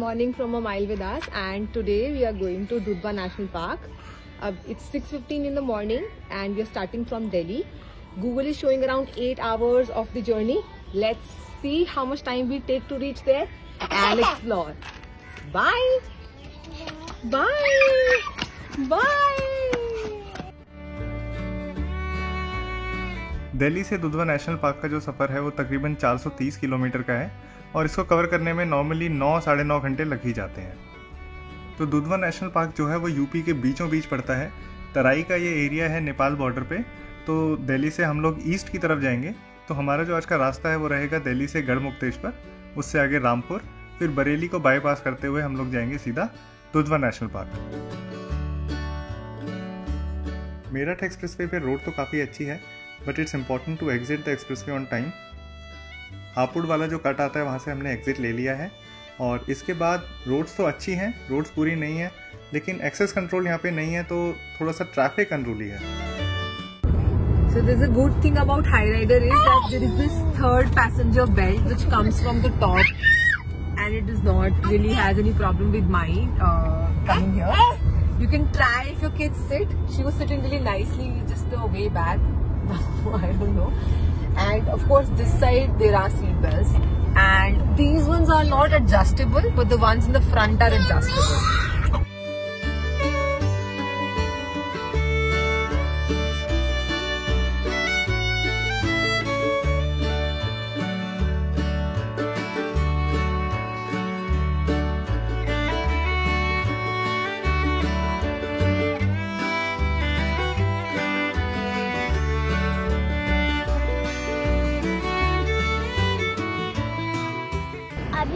morning from A Mile with Us, and today we are going to Dudhwa National Park. It's 6:15 in the morning and we are starting from Delhi. Google is showing around 8 hours of the journey. Let's see how much time we take to reach there and explore. Bye! Bye! Bye! Delhi से Dudhwa national park का जो सफ़र है वो तकरीबन 430 kilometre का है और इसको कवर करने में नॉर्मली 9 साढ़े 9 घंटे लग ही जाते हैं। तो दुधवा नेशनल पार्क जो है वो यूपी के बीचों बीच पड़ता है। तराई का ये एरिया है नेपाल बॉर्डर पे। तो दिल्ली से हम लोग ईस्ट की तरफ जाएंगे। तो हमारा जो आज का रास्ता है वो रहेगा दिल्ली से गढ़मुक्तेश्वर, उससे आगे रामपुर, फिर बरेली को बाईपास करते हुए हम लोग जाएंगे सीधा Dudhwa national park. Meerut expressway पे रोड तो काफ़ी अच्छी है, but it's important to exit the expressway on time. Hapur वाला जो कट आता है वहाँ से हमने एग्जिट ले लिया है और इसके बाद रोड्स तो अच्छी हैं, रोड्स पूरी नहीं है, लेकिन एक्सेस कंट्रोल यहाँ पे नहीं है, तो थोड़ा सा ट्रैफिक अनरूली है। So there's a good thing about High Rider is that there is this third passenger belt which comes from the top, and it does not really has any problem with mine coming here. You can try if your kids sit. She was sitting really nicely just the way back. I don't know. And of course this side there are seat belts, and these ones are not adjustable, but the ones in the front are adjustable.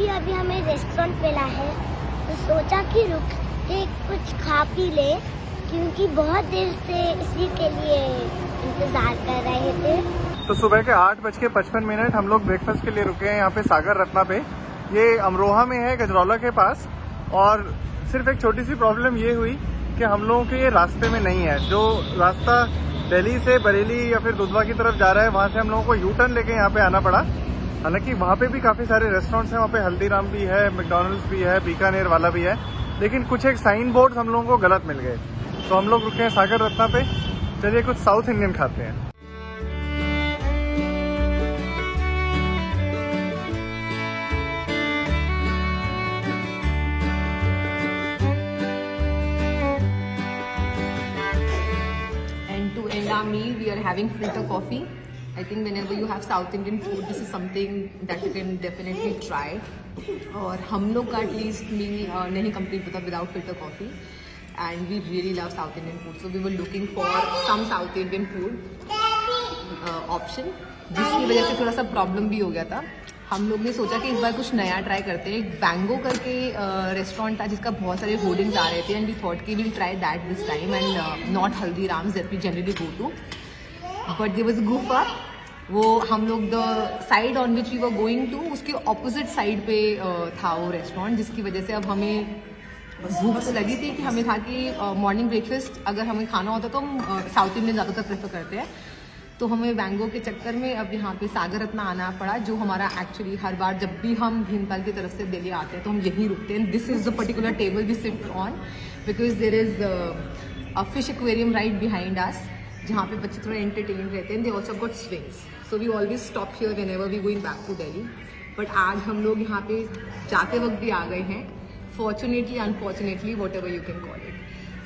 अभी हमें restaurant मिला है, तो सोचा कि रुक के कुछ खा पी ले, क्योंकि बहुत देर से इसी के लिए इंतजार कर रहे थे। तो सुबह के 8:55 हम लोग ब्रेकफास्ट के लिए रुके हैं यहाँ पे सागर रत्ना पे। ये अमरोहा में है, गजरौला के पास। और सिर्फ एक छोटी सी प्रॉब्लम ये हुई कि हम लोगों के ये रास्ते में नहीं है। जो रास्ता दिल्ली से बरेली या फिर दुधवा की तरफ जा रहा है, वहाँ से हम लोगों को यू टर्न लेके यहाँ पे आना पड़ा। हालांकि वहाँ पे भी काफ़ी सारे रेस्टोरेंट्स हैं, वहाँ पे हल्दीराम भी है, मैकडॉनल्ड्स भी है, बीकानेर वाला भी है, लेकिन कुछ एक साइन बोर्ड हम लोगों को गलत मिल गए। तो हम लोग रुके हैं सागर रत्ना पे। चलिए कुछ साउथ इंडियन खाते हैं। And to end our meal, we are having filter coffee. I think whenever you have South Indian food, this is something that you can definitely try. और हम लोग का एटलीस्ट मील नहीं कंप्लीट होता without filter coffee, and we really love south Indian food, so we were looking for some south Indian food option, जिसकी वजह से थोड़ा सा प्रॉब्लम भी हो गया था। हम लोग ने सोचा कि इस बार कुछ नया ट्राई करते हैं। एक बैंगो करके रेस्टोरेंट था जिसका बहुत सारे होर्डिंग्स आ रहे थे, एंड वी थॉट कि will try that this time, and not Haldiram's that we generally go to, but there was गुफा। वो हम लोग the side on which we were going to, उसके ऑपोजिट साइड पे था वो रेस्टोरेंट, जिसकी वजह से अब हमें भूख तो लगी थी कि हमें था कि मॉर्निंग ब्रेकफास्ट अगर हमें खाना होता तो हम साउथ इंडियन ज़्यादातर प्रेफर करते हैं। तो हमें बैंगो के चक्कर में अब यहाँ पे सागर रत्ना आना पड़ा, जो हमारा एक्चुअली हर बार जब भी हम भीमताल की तरफ से दिल्ली आते हैं तो हम यहीं रुकते हैं। This is the particular table we sit on, because there is a fish aquarium right behind us, जहाँ पे बच्चे थोड़ा एंटरटेन रहते हैं। They also got swings, so we always stop here whenever we going back to Delhi. But आज हम लोग यहाँ पे जाते वक्त भी आ गए हैं, fortunately unfortunately, whatever you can call it.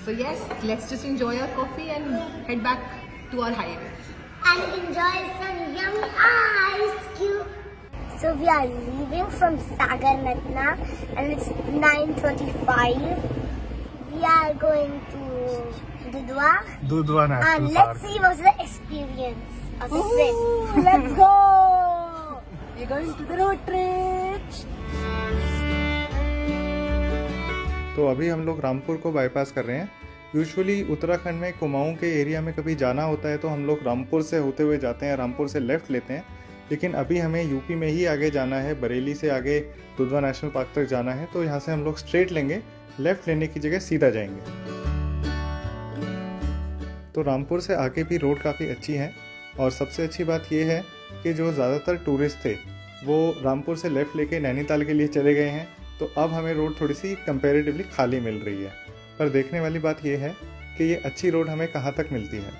So yes, let's just enjoy our coffee and head back to our highway And enjoy some yummy ice cube. So we are leaving from Sagar Ratna and it's 9:35. We are going to Dudhwa National and Park. let's see what's the experience of the trip. Let's go! We're going to the road trip. तो अभी हम लोग रामपुर को bypass कर रहे हैं। Usually Uttarakhand में कुमाऊं के एरिया में कभी जाना होता है तो हम लोग रामपुर से होते हुए जाते हैं, रामपुर से लेफ़्ट लेते हैं, लेकिन अभी हमें यूपी में ही आगे जाना है, बरेली से आगे दुधवा नेशनल पार्क तक जाना है। तो यहाँ से हम लोग स्ट्रेट लेंगे, लेफ़्ट लेने की जगह सीधा जाएंगे। तो रामपुर से आगे भी रोड काफ़ी अच्छी है, और सबसे अच्छी बात यह है कि जो ज़्यादातर टूरिस्ट थे वो रामपुर से लेफ़्ट लेके नैनीताल के लिए चले गए हैं, तो अब हमें रोड थोड़ी सी कंपैरेटिवली खाली मिल रही है। पर देखने वाली बात यह है कि ये अच्छी रोड हमें कहाँ तक मिलती है।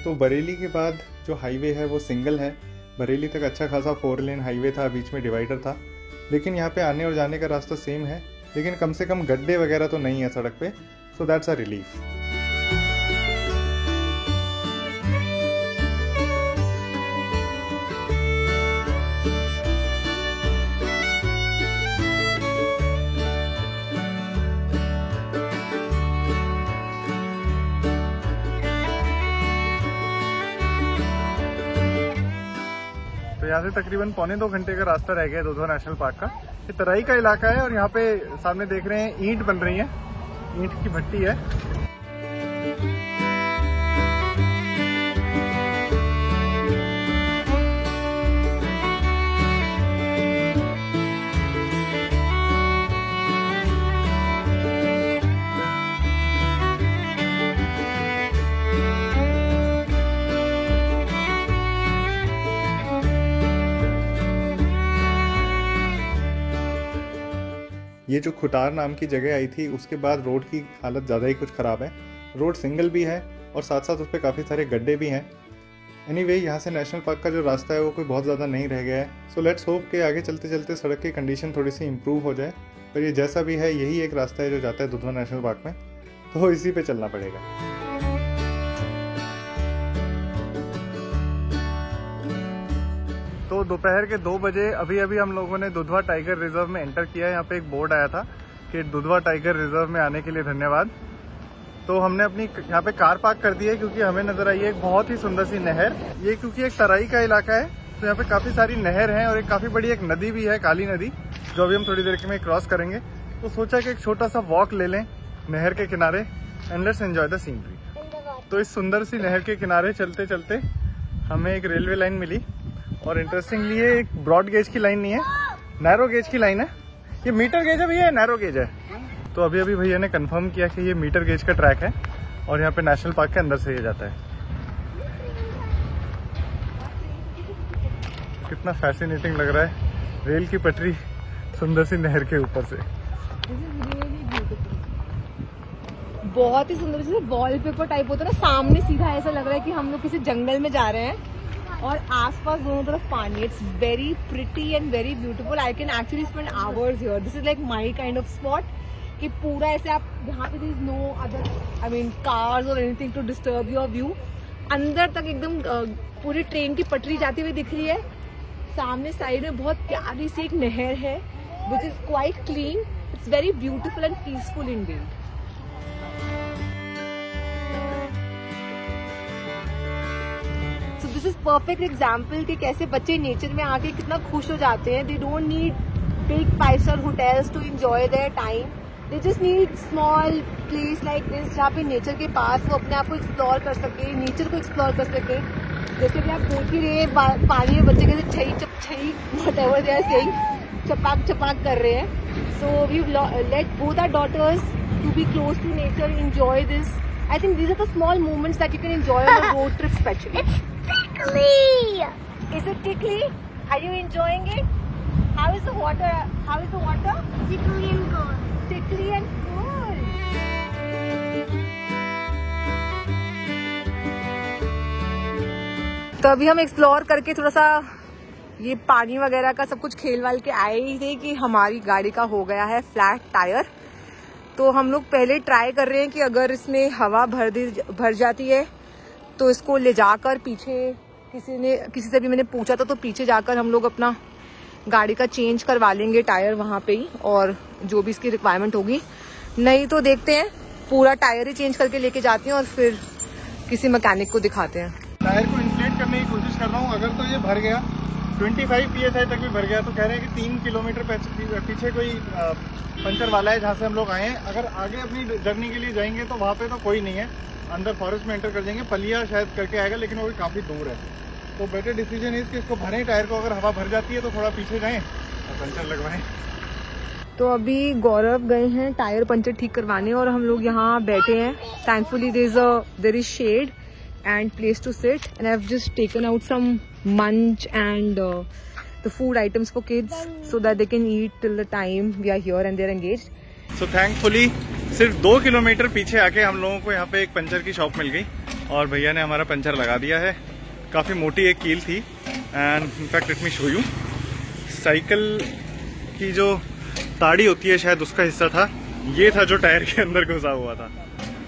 तो बरेली के बाद जो हाईवे है वो सिंगल है। बरेली तक अच्छा खासा 4 लेन हाईवे था, बीच में डिवाइडर था, लेकिन यहाँ पे आने और जाने का रास्ता सेम है, लेकिन कम से कम गड्ढे वगैरह तो नहीं है सड़क पे, सो दैट्स अ रिलीफ। तो यहाँ से तकरीबन 1.25 घंटे का रास्ता रह गया है दुधवा नेशनल पार्क का। ये तराई का इलाका है और यहाँ पे सामने देख रहे हैं ईंट बन रही है, ईंट की भट्टी है। ये जो खुटार नाम की जगह आई थी उसके बाद रोड की हालत ज़्यादा ही कुछ ख़राब है। रोड सिंगल भी है और साथ साथ उस पर काफ़ी सारे गड्ढे भी हैं। एनीवे, यहाँ से नेशनल पार्क का जो रास्ता है वो कोई बहुत ज़्यादा नहीं रह गया है। सो लेट्स होप कि आगे चलते चलते सड़क की कंडीशन थोड़ी सी इम्प्रूव हो जाए। पर ये जैसा भी है यही एक रास्ता है जो जाता है दुधवा नेशनल पार्क में, तो इसी पे चलना पड़ेगा। तो दोपहर के 2 बजे अभी हम लोगों ने दुधवा टाइगर रिजर्व में एंटर किया है। यहाँ पे एक बोर्ड आया था कि दुधवा टाइगर रिजर्व में आने के लिए धन्यवाद। तो हमने अपनी यहाँ पे कार पार्क कर दी है क्योंकि हमें नजर आई है एक बहुत ही सुंदर सी नहर। ये क्योंकि एक तराई का इलाका है तो यहाँ पे काफी सारी नहर हैं और एक काफी बड़ी एक नदी भी है, काली नदी, जो अभी हम थोड़ी देर में क्रॉस करेंगे। तो सोचा कि एक छोटा सा वॉक ले लें नहर के किनारे and let's enjoy the scenery. तो इस सुंदर सी नहर के किनारे चलते चलते हमें एक रेलवे लाइन मिली और इंटरेस्टिंगली ये एक ब्रॉड गेज की लाइन नहीं है, नैरो गेज की लाइन है। ये मीटर गेज है भैया, नैरो गेज है। तो अभी भैया ने कंफर्म किया कि ये मीटर गेज का ट्रैक है और यहाँ पे नेशनल पार्क के अंदर से ये जाता है। कितना फैसिनेटिंग लग रहा है, रेल की पटरी सुंदर सी नहर के ऊपर से। बहुत ही सुंदर, जैसे वॉलपेपर टाइप होता है ना, सामने सीधा ऐसा लग रहा है कि हम लोग किसी जंगल में जा रहे हैं और आसपास दोनों तरफ पानी। It's very pretty and very beautiful. I can actually spend hours here. This is like my kind of spot कि पूरा ऐसे आप यहाँ पे, there is no other I mean cars और anything to disturb your view. अंदर तक एकदम पूरी ट्रेन की पटरी जाती हुई दिख रही है। सामने साइड में बहुत प्यारी सी एक नहर है which is quite clean. It's very beautiful and peaceful Indeed. This is perfect example कि कैसे बच्चे नेचर में आके कितना खुश हो जाते हैं। They don't need big 5-star hotels to enjoy their time. They just need small place like this जहाँ पे नेचर के पास वो अपने आप को एक्सप्लोर कर सके, नेचर को एक्सप्लोर कर सके। जैसे कि आप देख ही रहे हैं पानी में बच्चे कैसे छई चप छई व्हाटएवर दे आर सेइंग चपाक चपाक कर रहे हैं। So we let both our daughters to be close to nature, enjoy this. I think these are the small moments that you can enjoy on a road trip especially. It's tickly! Is it tickly? Are you enjoying it? How is the water? How is the water? Tickly and cool. Tickly and cool. तो अभी हम explore करके थोड़ा सा ये पानी वगैरह का सब कुछ खेल वाल के आए ही थे कि हमारी गाड़ी का हो गया है फ्लैट टायर। तो हम लोग पहले ट्राई कर रहे हैं कि अगर इसमें हवा भर जाती है तो इसको ले जाकर पीछे किसी से भी मैंने पूछा था तो पीछे जाकर हम लोग अपना गाड़ी का चेंज करवा लेंगे टायर वहाँ पे ही, और जो भी इसकी रिक्वायरमेंट होगी। नहीं तो देखते हैं पूरा टायर ही चेंज करके लेके जाते हैं और फिर किसी मैकेनिक को दिखाते हैं। टायर को इन्फ्लेट करने की कोशिश कर रहा हूँ। अगर तो ये भर गया 25 PSI तक भी भर गया तो कह रहे हैं कि 3 किलोमीटर पीछे कोई पंचर वाला है जहाँ से हम लोग आए हैं। अगर आगे अपनी जर्नी के लिए जाएंगे तो वहाँ पे तो कोई नहीं है, अंदर फॉरेस्ट में एंटर कर जाएंगे। पलिया शायद करके आएगा लेकिन वो भी काफ़ी दूर है। तो बेटर डिसीजन है कि इसको भरें टायर को। अगर हवा भर जाती है तो थोड़ा पीछे जाएं और पंचर लगवाएं। तो अभी गौरव गए हैं टायर पंचर ठीक करवाने और हम लोग यहाँ बैठे हैं. Thankfully there is shade and place to sit and I have just taken out some munch and the food items for kids so that they can eat till the time we are here and they are engaged. So thankfully सिर्फ 2 kilometre पीछे आके हम लोगों को यहाँ पे एक puncture की शॉप मिल गई और भैया ने हमारा पंचर लगा दिया है. काफ़ी मोटी एक कील थी and in fact let me show you. Cycle की जो ताड़ी होती है शायद उसका हिस्सा था, ये था जो टायर के अंदर घुसा हुआ था.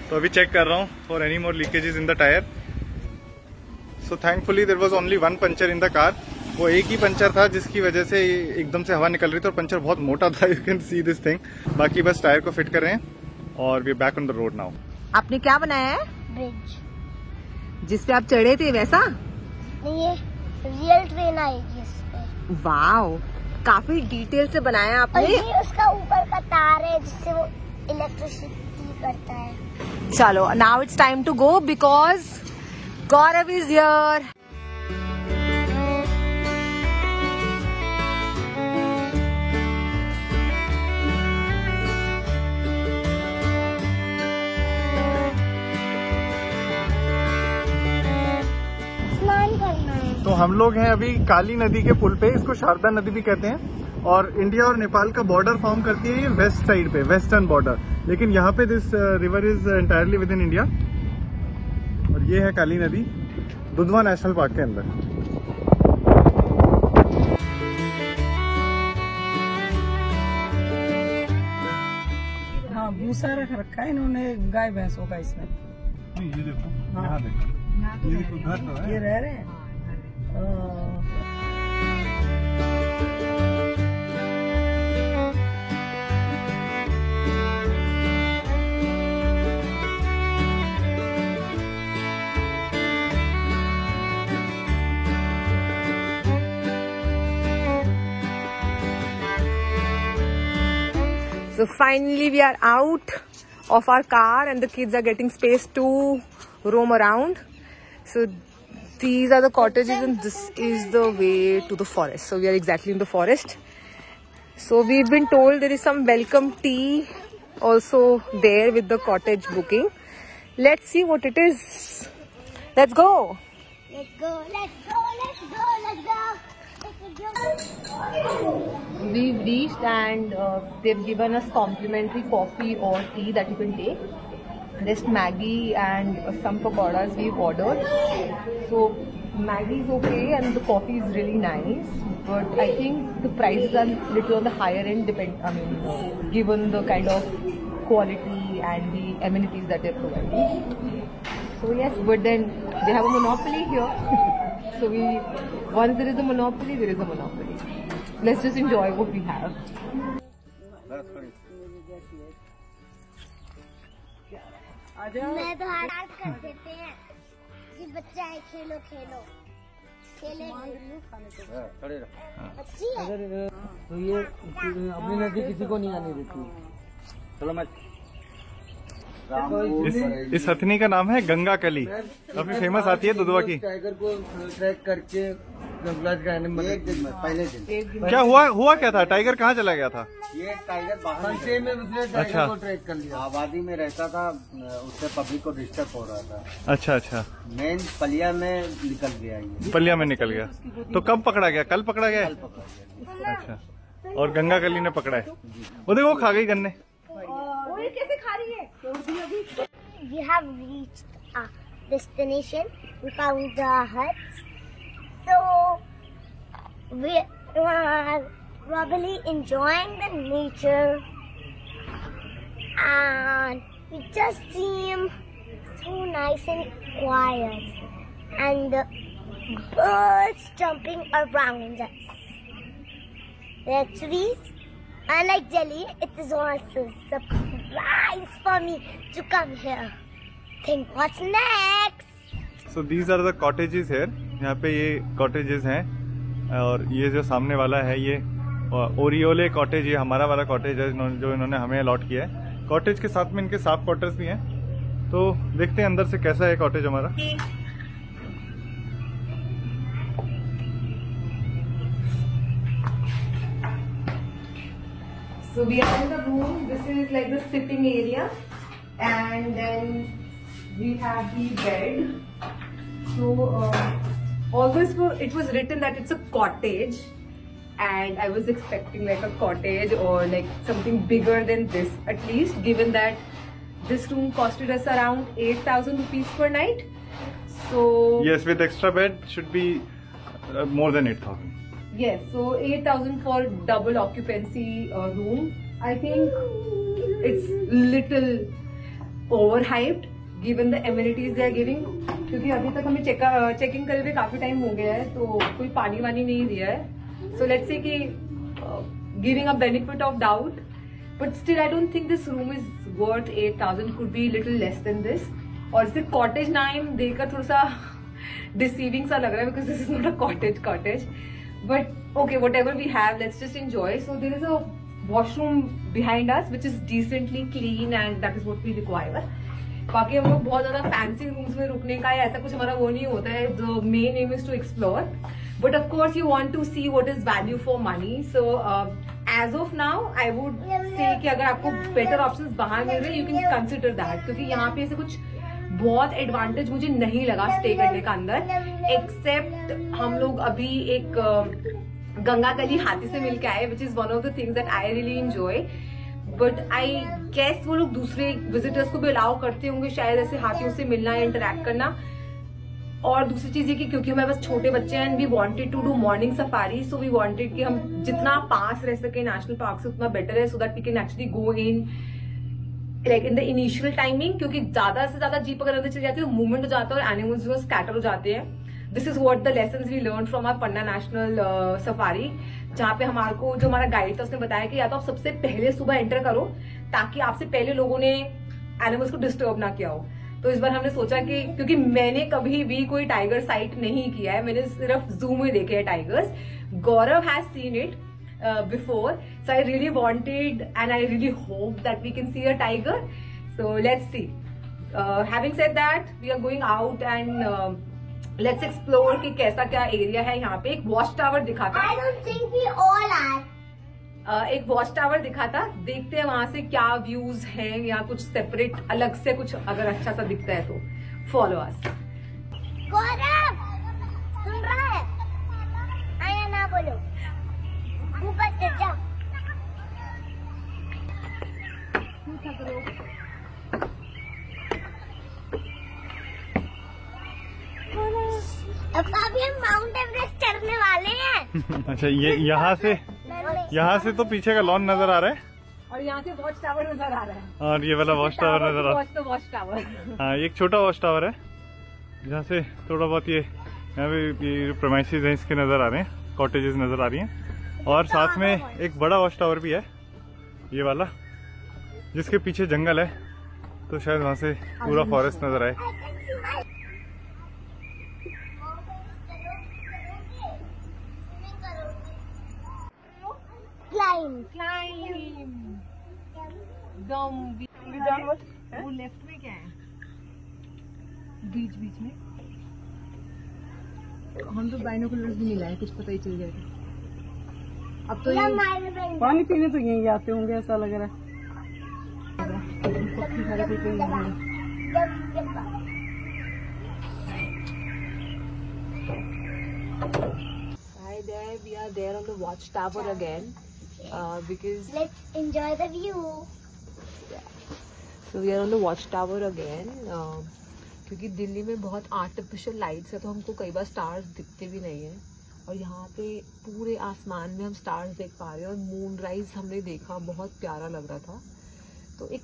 तो अभी चेक कर रहा हूँ for any more leakages in the tyre. So thankfully there was only 1 puncture in the car. वो एक ही पंचर था जिसकी वजह से एकदम से हवा निकल रही थी और पंचर बहुत मोटा था. You can see this thing. बाकी बस टायर को फिट कर रहे हैं और we are back on the road now. आपने क्या बनाया है? ब्रिज. जिस पे आप चढ़े थे वैसा? ये रियल ट्रेन आएगी इस पे. वाओ, काफी डिटेल से बनाया और आपने. ये उसका ऊपर का तार है जिससे वो इलेक्ट्रिसिटी करता है. चलो now it's time to go because Gaurav is here. स्नान करना है. तो हम लोग हैं अभी काली नदी के पुल पे. इसको शारदा नदी भी कहते हैं और इंडिया और नेपाल का बॉर्डर फॉर्म करती है ये वेस्ट साइड पे, वेस्टर्न बॉर्डर. लेकिन यहाँ पे this river is entirely with in India. और ये है काली नदी दुधवा नेशनल पार्क के अंदर. हाँ, भूसा रख रखा है इन्होंने गाय भैंसों का इसमें. ये देखो, हाँ। यहाँ देखो, ये देखो घर तो है. ये रह रहे हैं. So finally we are out of our car and the kids are getting space to roam around. So these are the cottages and this is the way to the forest. So we are exactly in the forest. So we've been told there is some welcome tea also there with the cottage booking. Let's see what it is. Let's go. Let's go, let's go, let's go, let's go. We've reached and they've given us complimentary coffee or tea that you can take. Just Maggie and some pakoras we've ordered. So Maggie is okay and the coffee is really nice, but I think the prices are little on the higher end. Given the kind of quality and the amenities that they're providing. So yes, but then they have a monopoly here. So once there is a monopoly, there is a monopoly. Let's just enjoy what we have. मैं तो हाथ कर देते हैं कि बच्चा है, खेलो खेलो खेलेंगे. अच्छी है. तो ये अपनी नदी किसी को नहीं आने देती. चलो मैं इस हथनी का नाम है गंगा कली. काफी फेमस आती है दुधवा की. टाइगर को ट्रैक करके पहले दिन क्या हुआ क्या था? टाइगर कहाँ चला गया था? ये टाइगर बाहर में उसने टाइगर को ट्रैक कर लिया. आबादी में रहता था, उससे पब्लिक को डिस्टर्ब हो रहा था. अच्छा अच्छा. मेन पलिया में निकल गया. ये पलिया में निकल गया. तो कब पकड़ा गया? कल पकड़ा गया. अच्छा. और गंगा कली ने पकड़ा है. वो देखो खा गई गन्ने. कैसे खा रही है? We have reached our destination. We found the huts. So we are probably enjoying the nature, and we just seem so nice and quiet, and the birds jumping around us. There are trees. I like jelly. It is also a surprise for me to come here. Think what's next? So these are the cottages here. यहाँ पे ये cottages हैं और ये जो सामने वाला है ये ओरियोले कॉटेज, ये हमारा वाला कॉटेज है जो इन्होंने हमें अलॉट किया है. कॉटेज के साथ में इनके 7 क्वार्टर्स भी हैं. तो देखते हैं अंदर से कैसा है कॉटेज हमारा. So we are in the room. This is like the sitting area, and then we have the bed. So although it was written that it's a cottage, and I was expecting like a cottage or like something bigger than this at least, given that this room costed us around 8,000 rupees per night. So yes, with extra bed should be more than 8,000. Yes, so 8,000 for double occupancy room. I think it's little overhyped given the amenities they are giving. क्योंकि अभी तक हमें checking करे हुए काफी time हो गया है, तो कोई पानी वानी नहीं दिया है. So let's say कि giving a benefit of doubt, but still I don't think this room is worth 8,000. Could be little less than this. और इसे कॉटेज नाम देकर थोड़ा सा डिसीविंग सा लग रहा है, because this is not a cottage. But okay, whatever we have, let's just enjoy. So there is a washroom behind us which is decently clean, and that is what we require. बाकी हम लोग बहुत ज्यादा fancy rooms में रुकने का ऐसा कुछ हमारा वो नहीं होता है. The main aim is to explore, but of course you want to see what is value for money. So as of now, I would say कि अगर आपको better options बाहर मिल रहे हैं, you can consider that. क्योंकि यहाँ पे ऐसे कुछ बहुत एडवांटेज मुझे नहीं लगा स्टे करने का अंदर, एक्सेप्ट हम लोग अभी एक गंगा गली हाथी से मिलके आए, which is one of the things that I really enjoy. But I guess वो लोग दूसरे विजिटर्स को भी अलाउ करते होंगे शायद ऐसे हाथियों से मिलना या इंटरेक्ट करना. और दूसरी चीज ये कि क्योंकि हमारे पास छोटे बच्चे हैं and we wanted to do morning safari, so we wanted कि हम जितना पास रह सके नेशनल पार्क से उतना बेटर है, so that we can actually go in like in the initial timing. क्योंकि ज्यादा से ज्यादा जीप अगर अंदर चली जाती है तो मूवमेंट हो जाता है और एनिमल्स जो स्कैटर हो जाते हैं. This is what the lessons we learn from our Panna national safari, जहाँ पे हमारे को जो हमारा गाइड था उसने बताया कि या तो आप सबसे पहले सुबह एंटर करो ताकि आपसे पहले लोगों ने एनिमल्स को डिस्टर्ब ना किया हो. तो इस बार हमने सोचा कि क्योंकि मैंने कभी भी कोई टाइगर साइट नहीं किया है, मैंने सिर्फ जू में देखे हैं tigers. Gaurav has seen it before, so I really wanted and I really hope that we can see a tiger. So let's see. Having said that, we are going out and let's explore कि कैसा क्या area है. यहाँ पे एक watch tower दिखा था. I don't think we all are. एक वॉच टावर दिखा था, देखते हैं वहां से क्या व्यूज हैं या कुछ सेपरेट अलग से कुछ अगर अच्छा सा दिखता है तो. Follow us. गौरव सुन रहा है? आया ना बोलो, ऊपर चढ़ जा. अब अभी हम माउंट एवरेस्ट चढ़ने वाले हैं. अच्छा, ये यहाँ से तो पीछे का लॉन नजर आ रहा है और यहाँ से वॉच टावर नजर आ रहा है. और ये वाला वॉच टावर नजर आ रहा है. वॉच टावर हाँ, एक छोटा वॉच टावर है जहाँ से थोड़ा बहुत ये यहाँ पे ये प्रेमाइसेस हैं इसके नजर आ रहे हैं, कॉटेजेस नजर आ रही हैं. और साथ में एक बड़ा वॉच टावर भी है ये वाला, जिसके पीछे जंगल है, तो शायद वहां से पूरा फॉरेस्ट नजर आए. वो लेफ्ट में क्या है? बीच में हम तो बाइनोकुलर्स भी नहीं लाए, कुछ पता ही चल जाएगा. अब तो पानी पीने तो यहीं आते होंगे ऐसा लग रहा है. Hi there, we are there on the watchtower again because Let's enjoy the view. so we are on the watchtower again क्योंकि दिल्ली में बहुत आर्टिफिशियल लाइट्स है तो हमको कई बार स्टार्स दिखते भी नहीं है. और यहाँ पे पूरे आसमान में हम स्टार्स देख पा रहे हैं और मूनराइज हमने देखा, बहुत प्यारा लग रहा था. तो एक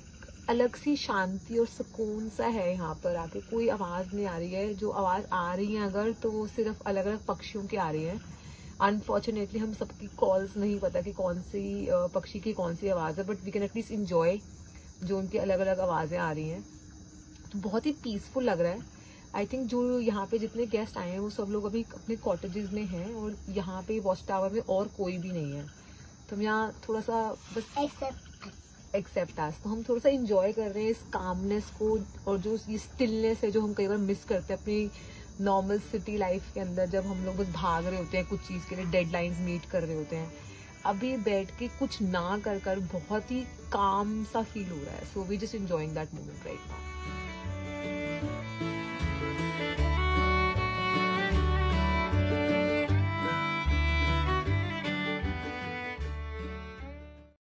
अलग सी शांति और सुकून सा है यहाँ पर आके. कोई आवाज़ नहीं आ रही है, जो आवाज़ आ रही है अगर तो वो सिर्फ अलग अलग पक्षियों की आ रही है. अनफॉर्चुनेटली हम सबकी कॉल्स नहीं पता कि कौन सी पक्षी की कौन सी आवाज़ है, but we can at least enjoy जो उनकी अलग अलग आवाज़ें आ रही हैं. तो बहुत ही पीसफुल लग रहा है. आई थिंक जो यहाँ पे जितने गेस्ट आए हैं वो सब लोग अभी अपने कॉटेजेस में हैं और यहाँ पे वॉच टावर में और कोई भी नहीं है. तो हम यहाँ थोड़ा सा बस एक्सेप्ट आस, तो हम थोड़ा सा इंजॉय कर रहे हैं इस कामनेस को और जो ये स्टिलनेस है जो हम कई बार मिस करते हैं अपनी नॉर्मल सिटी लाइफ के अंदर, जब हम लोग बस भाग रहे होते हैं कुछ चीज़ के लिए, डेडलाइंस मीट कर रहे होते हैं. अभी बैठ के कुछ ना कर बहुत ही काम सा फील हो रहा है. So we just enjoying that moment right now.